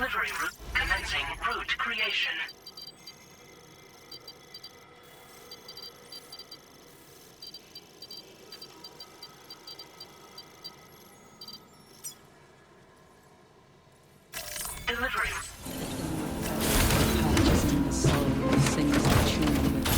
Delivery route commencing route creation. Delivery. Just in the soul sings the tune with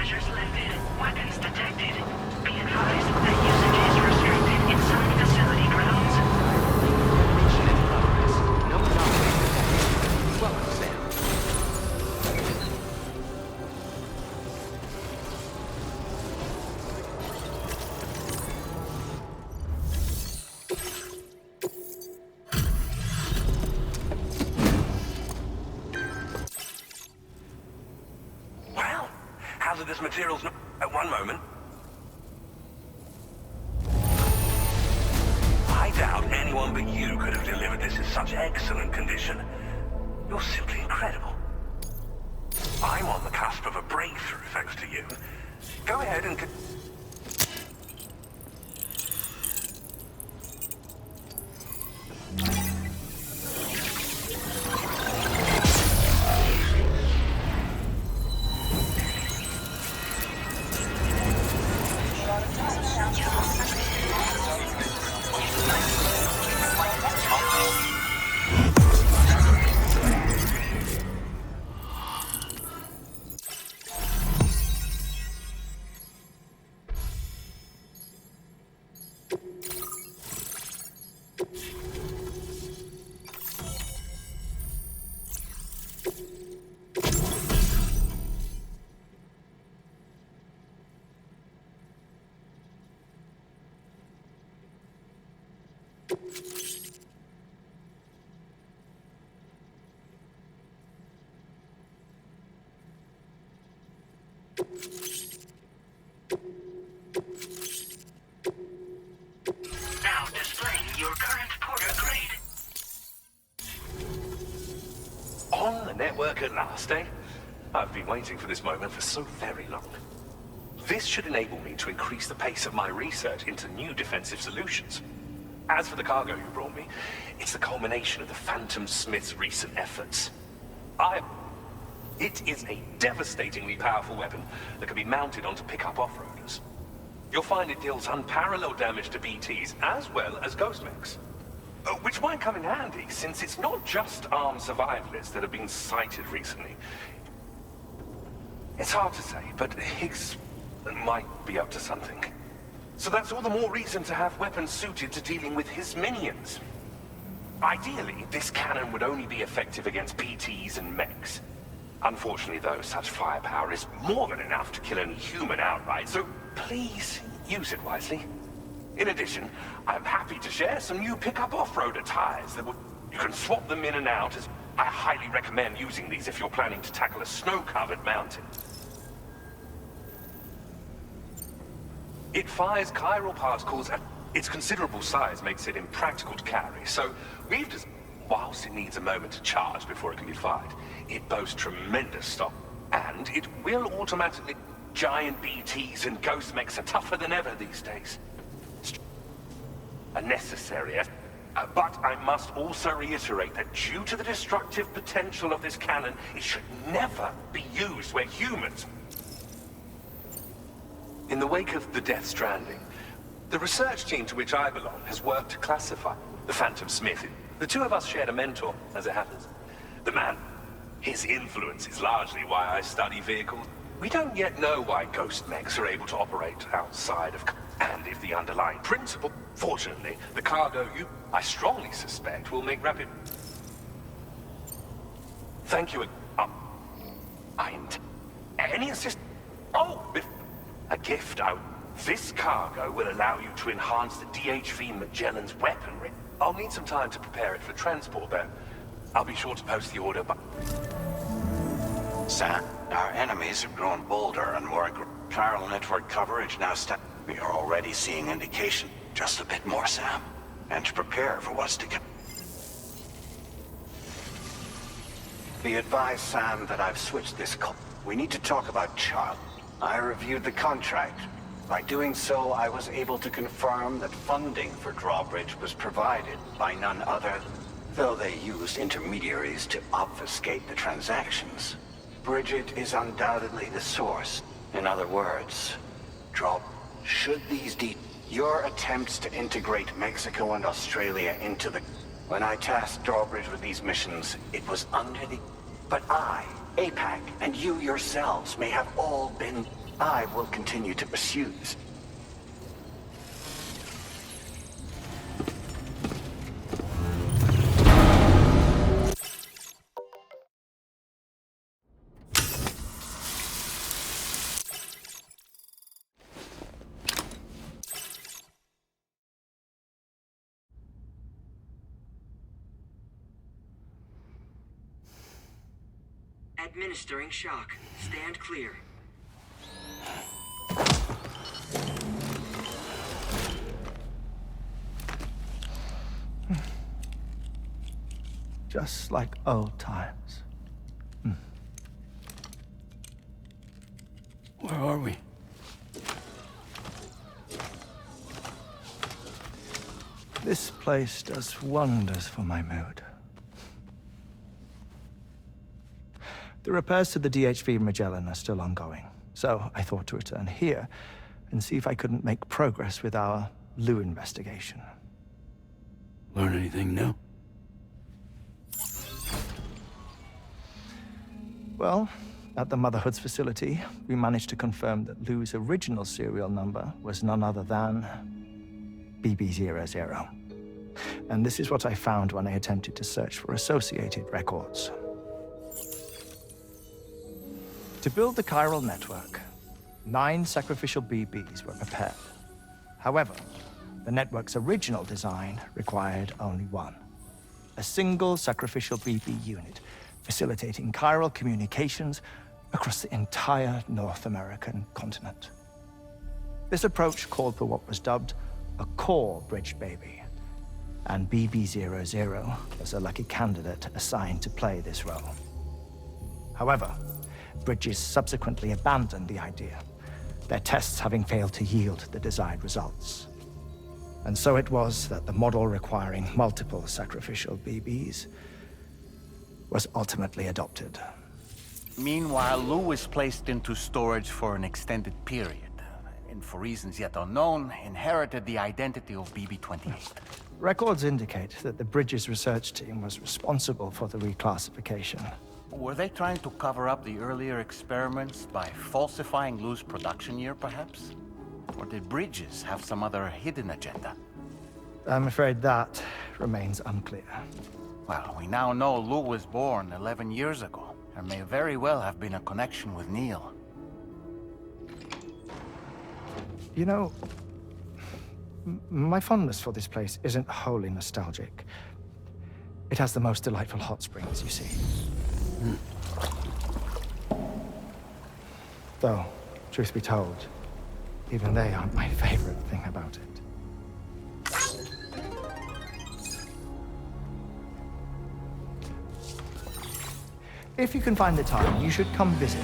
Measures lifted. Weapons detected. Be advised that usage is restricted inside facility grounds. Mission in progress. No anomaly. Welcome, Sam. Well, hazardous materials at one moment. I doubt anyone but you could have delivered this in such excellent condition. You're simply incredible. I'm on the cusp of a breakthrough thanks to you. Go ahead and... Now displaying your current porter grade. On the network at last, eh? I've been waiting for this moment for so very long. This should enable me to increase the pace of my research into new defensive solutions. As for the cargo you brought me, it's the culmination of the Phantom Smith's recent efforts. It is a devastatingly powerful weapon that can be mounted onto pickup off-roaders. You'll find it deals unparalleled damage to BTs as well as ghost mechs. Which might come in handy, since it's not just armed survivalists that have been sighted recently. It's hard to say, but Higgs might be up to something. So that's all the more reason to have weapons suited to dealing with his minions. Ideally, this cannon would only be effective against PTs and mechs. Unfortunately, though, such firepower is more than enough to kill any human outright, so please use it wisely. In addition, I'm happy to share some new pickup off-roader tires that you can swap them in and out, as I highly recommend using these if you're planning to tackle a snow-covered mountain. It fires chiral particles and its considerable size makes it impractical to carry, so we've just... Whilst it needs a moment to charge before it can be fired, it boasts tremendous stock, and it will automatically... Giant BTs and ghost mechs are tougher than ever these days. A necessary effort. But I must also reiterate that due to the destructive potential of this cannon, it should never be used where humans... In the wake of the Death Stranding, the research team to which I belong has worked to classify the Phantom Smith. The two of us shared a mentor, as it happens. The man. His influence is largely why I study vehicles. We don't yet know why ghost mechs are able to operate outside of... And if the underlying principle... Fortunately, the cargo I strongly suspect will make rapid... Thank you. Any assist... Oh! A gift. This cargo will allow you to enhance the DHV Magellan's weaponry. I'll need some time to prepare it for transport, though. I'll be sure to post the order, but... Sam, our enemies have grown bolder and more aggressive. Chiral network coverage now We are already seeing indication. Just a bit more, Sam. And to prepare for what's to come. Be advised, Sam, that I've switched this call. We need to talk about Chiral. I reviewed the contract. By doing so, I was able to confirm that funding for Drawbridge was provided by none other, though they used intermediaries to obfuscate the transactions. Bridget is undoubtedly the source. In other words, should these your attempts to integrate Mexico and Australia into the... When I tasked Drawbridge with these missions, it was under the... But I, APAC, and you yourselves may have all been... I will continue to pursue this. Administering shock. Stand clear. Just like old times. Where are we? This place does wonders for my mood. The repairs to the DHV Magellan are still ongoing, so I thought to return here and see if I couldn't make progress with our Lou investigation. Learn anything new? Well, at the Motherhood's facility, we managed to confirm that Lou's original serial number was none other than BB00. And this is what I found when I attempted to search for associated records. To build the chiral network, 9 sacrificial BBs were prepared. However, the network's original design required only 1. A single sacrificial BB unit, facilitating chiral communications across the entire North American continent. This approach called for what was dubbed a core bridge baby, and BB00 was a lucky candidate assigned to play this role. However, Bridges subsequently abandoned the idea, their tests having failed to yield the desired results. And so it was that the model requiring multiple sacrificial BBs was ultimately adopted. Meanwhile, Lou was placed into storage for an extended period, and for reasons yet unknown, inherited the identity of BB-28. Records indicate that the Bridges research team was responsible for the reclassification. Were they trying to cover up the earlier experiments by falsifying Lou's production year, perhaps? Or did Bridges have some other hidden agenda? I'm afraid that remains unclear. Well, we now know Lou was born 11 years ago. There may very well have been a connection with Neil. You know, my fondness for this place isn't wholly nostalgic. It has the most delightful hot springs, you see. Though, truth be told, even they aren't my favorite thing about it. If you can find the time, you should come visit.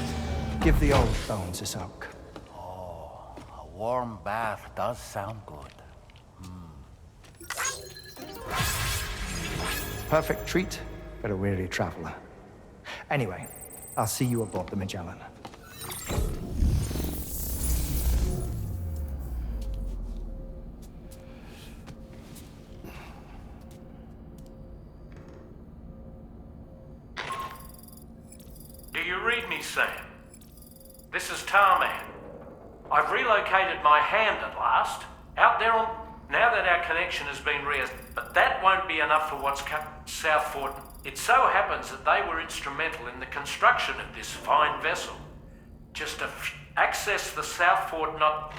Give the old bones a soak. Oh, a warm bath does sound good. Perfect treat for a weary traveler. Anyway, I'll see you aboard the Magellan. Do you read me, Sam? This is Tarman. I've relocated my hand at last, out there on... Now that our connection has been but that won't be enough for what's come South Fort. It so happens that they were instrumental in the construction of this fine vessel. Just to access the South Fort not...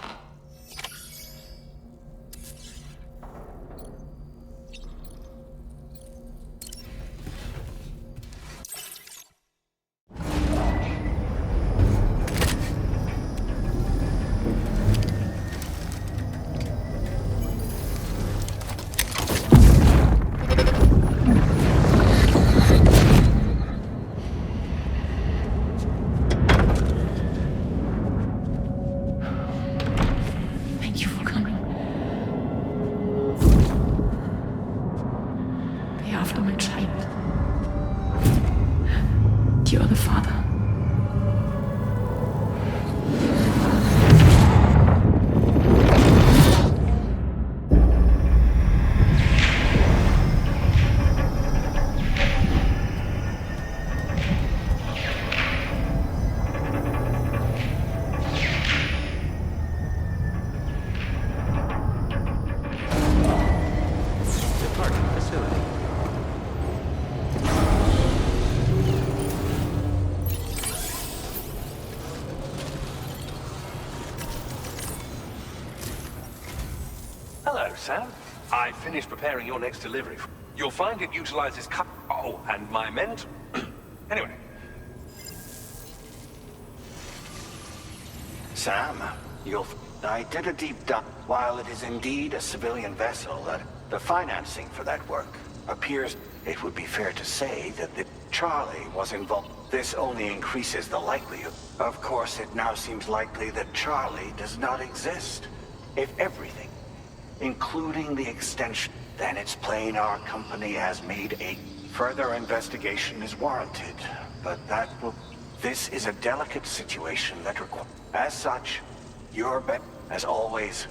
Sam. I finished preparing your next delivery. You'll find it utilizes Oh, and my mentor. Anyway. Sam, I did a deep dive. While it is indeed a civilian vessel, the financing for that work appears... It would be fair to say that Charlie was involved. This only increases the likelihood. Of course, it now seems likely that Charlie does not exist. If everything, including the extension, then it's plain our company has made a... Further investigation is warranted, but that will... This is a delicate situation that requires... As such, your bet, as always...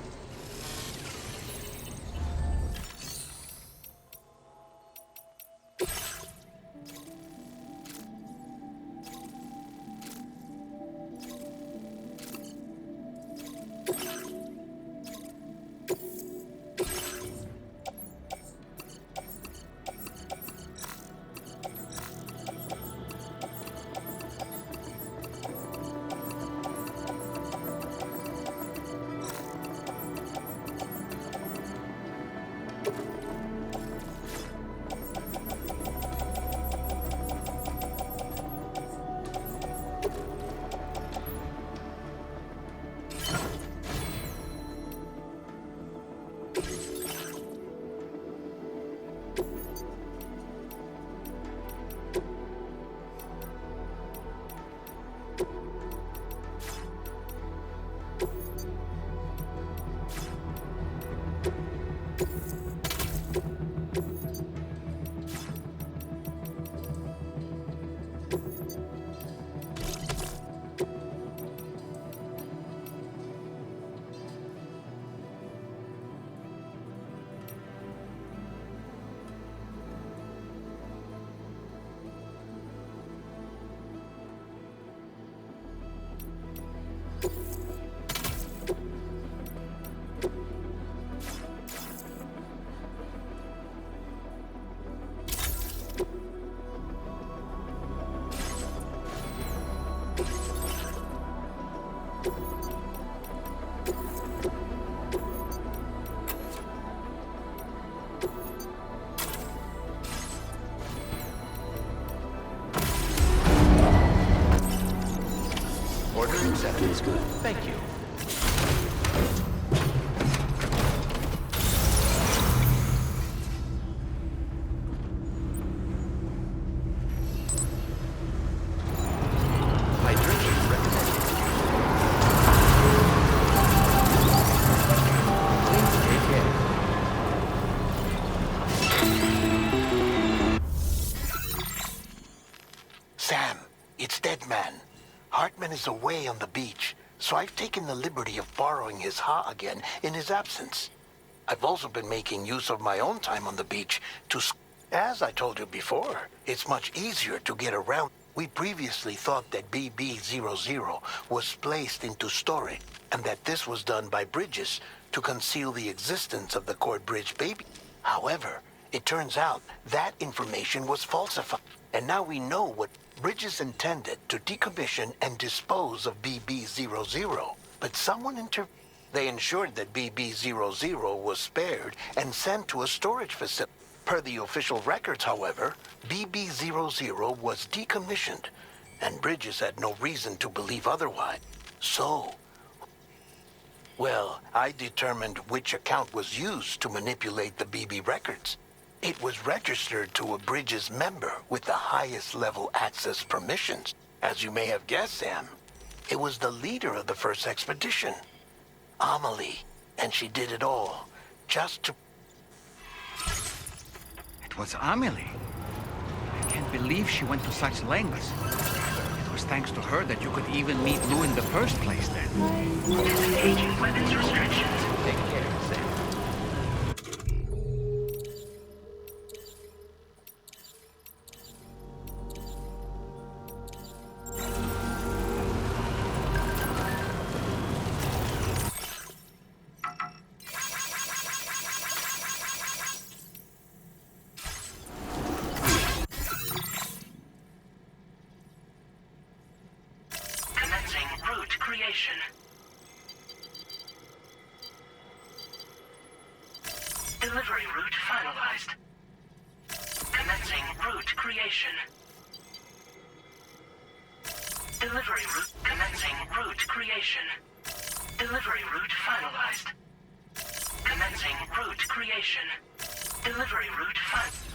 Feels good. Thank you. Hydration recommended. Please take care. Sam, it's Deadman. Hartman is away on the beach, so I've taken the liberty of borrowing his Ha again in his absence. I've also been making use of my own time on the beach to... As I told you before, it's much easier to get around. We previously thought that BB-00 was placed into storage, and that this was done by Bridges to conceal the existence of the Cord Bridge baby. However, it turns out that information was falsified, and now we know what Bridges intended to decommission and dispose of BB-00, but someone They ensured that BB-00 was spared and sent to a storage facility. Per the official records, however, BB-00 was decommissioned, and Bridges had no reason to believe otherwise. So, well, I determined which account was used to manipulate the BB records. It was registered to a Bridges member with the highest level access permissions. As you may have guessed, Sam, it was the leader of the first expedition, Amelie, and she did it all just to... It was Amelie. I can't believe she went to such lengths. It was thanks to her that you could even meet Lou in the first place then. Disengaging weapons restrictions. Take care, Sam. Delivery route finalized. Commencing route creation. Delivery route commencing route creation. Delivery route finalized. Commencing route creation. Delivery route finalized.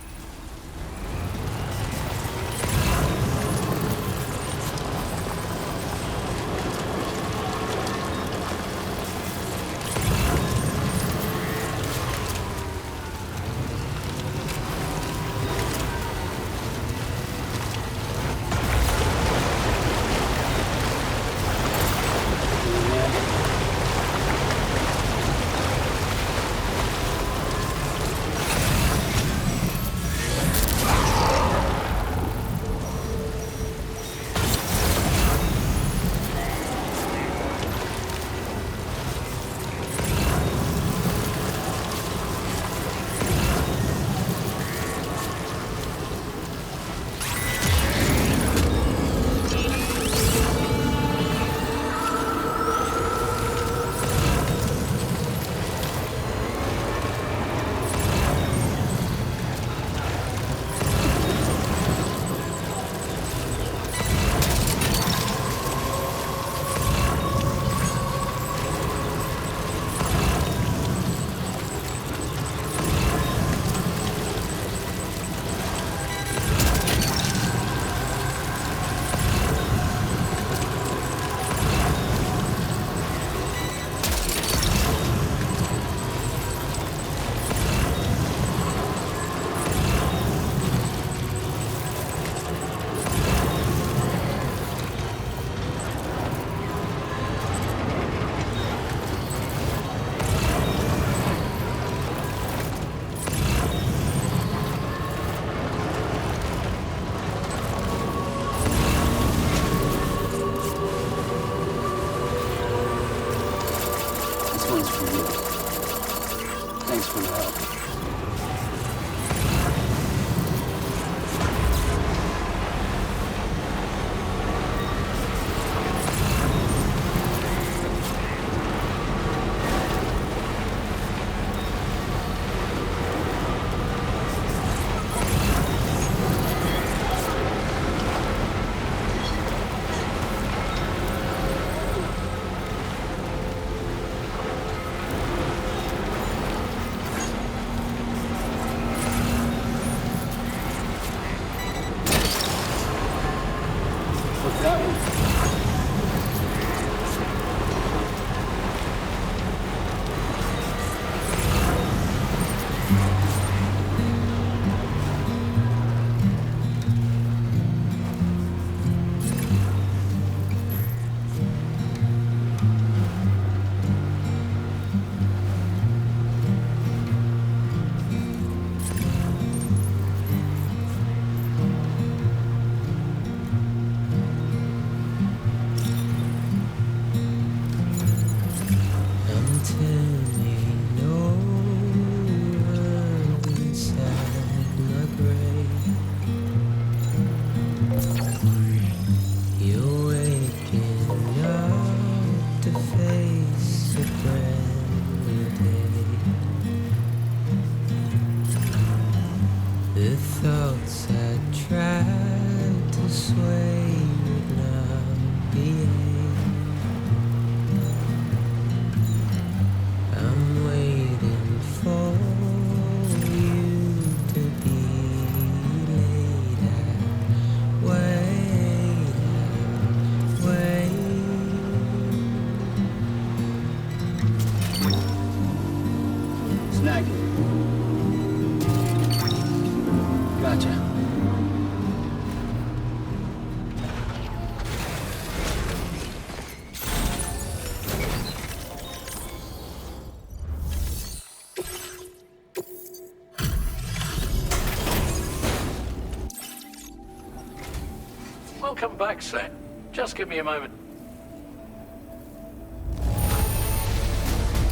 Welcome back, Sam. Just give me a moment.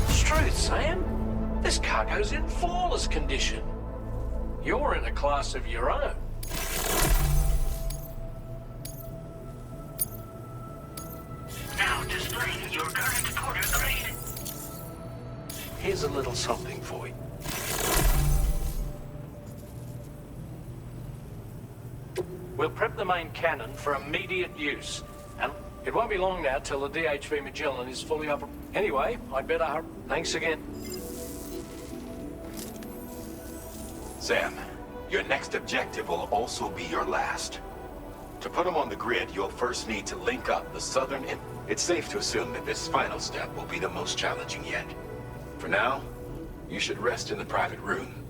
It's truth, Sam. This cargo's in flawless condition. You're in a class of your own. Now displaying your current quarter grade. Here's a little something for you. We'll prep the main cannon for immediate use. And it won't be long now till the DHV Magellan is fully up. Anyway, I'd better hurry. Thanks again. Sam, your next objective will also be your last. To put them on the grid, you'll first need to link up the southern end. It's safe to assume that this final step will be the most challenging yet. For now, you should rest in the private room.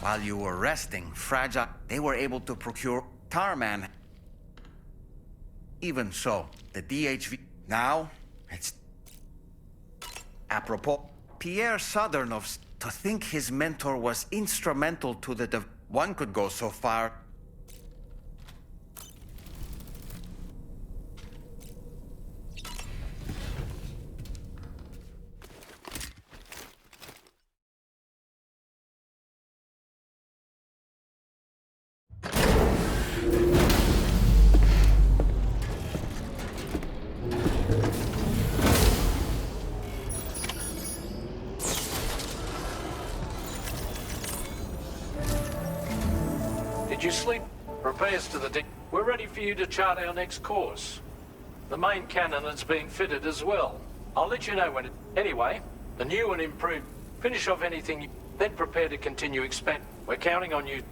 While you were resting, Fragile, they were able to procure Tarman. Even so, the DHV... Now, it's... Apropos, Pierre Southernov's... To think his mentor was instrumental to the... One could go so far... Did you sleep? Repairs to the deck. We're ready for you to chart our next course. The main cannon is being fitted as well. I'll let you know when it... Anyway, the new and improved... Finish off anything, then prepare to continue expand. We're counting on you.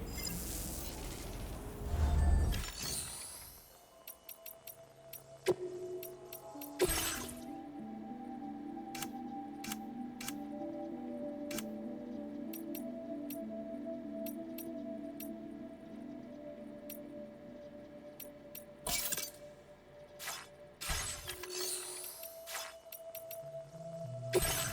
You